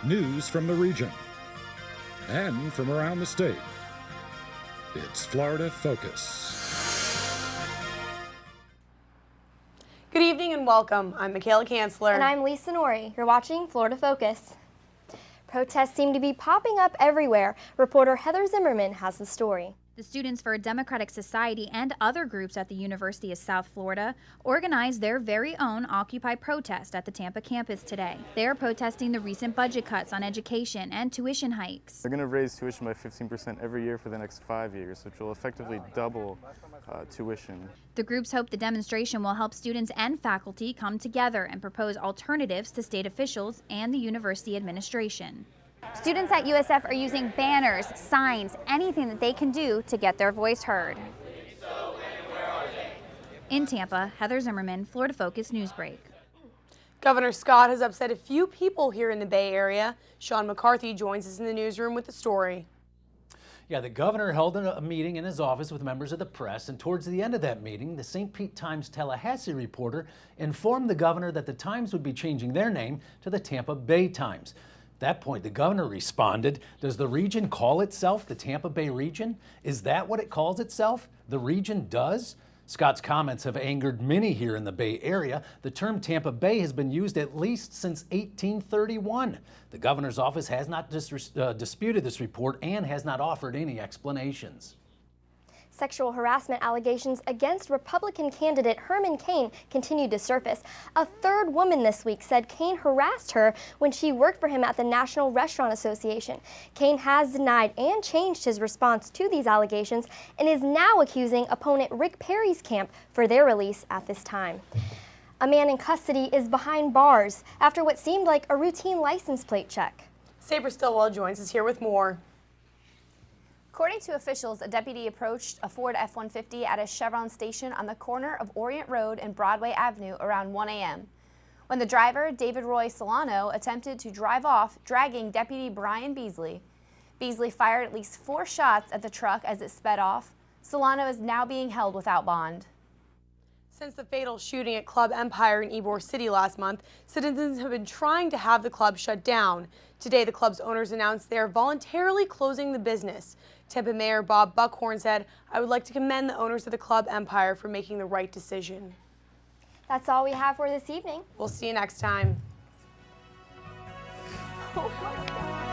news from the region and from around the state. It's Florida Focus. Good evening and welcome. I'm Michaela Kanzler. And I'm Lisa Nori. You're watching Florida Focus. Protests seem to be popping up everywhere. Reporter Heather Zimmerman has the story. The Students for a Democratic Society and other groups at the University of South Florida organized their very own Occupy protest at the Tampa campus today. They are protesting the recent budget cuts on education and tuition hikes. They're going to raise tuition by 15% every year for the next 5 years, which will effectively double tuition. The groups hope the demonstration will help students and faculty come together and propose alternatives to state officials and the university administration. Students at USF are using banners, signs, anything that they can do to get their voice heard. In Tampa, Heather Zimmerman, Florida Focus Newsbreak. Governor Scott has upset a few people here in the Bay Area. Sean McCarthy joins us in the newsroom with the story. Yeah, the governor held a meeting in his office with members of the press, and towards the end of that meeting, the St. Pete Times Tallahassee reporter informed the governor that the Times would be changing their name to the Tampa Bay Times. At that point, the governor responded, "Does the region call itself the Tampa Bay region? Is that what it calls itself? The region does?" Scott's comments have angered many here in the Bay Area. The term Tampa Bay has been used at least since 1831. The governor's office has not disputed this report and has not offered any explanations. Sexual harassment allegations against Republican candidate Herman Cain continued to surface. A third woman this week said Cain harassed her when she worked for him at the National Restaurant Association. Cain has denied and changed his response to these allegations and is now accusing opponent Rick Perry's camp for their release at this time. A man in custody is behind bars after what seemed like a routine license plate check. Sabre Stillwell joins us here with more. According to officials, a deputy approached a Ford F-150 at a Chevron station on the corner of Orient Road and Broadway Avenue around 1 a.m. when the driver, David Roy Solano, attempted to drive off, dragging Deputy Brian Beasley. Beasley fired at least 4 shots at the truck as it sped off. Solano is now being held without bond. Since the fatal shooting at Club Empire in Ybor City last month, citizens have been trying to have the club shut down. Today, the club's owners announced they are voluntarily closing the business. Tampa Mayor Bob Buckhorn said, "I would like to commend the owners of the Club Empire for making the right decision." That's all we have for this evening. We'll see you next time. Oh my God.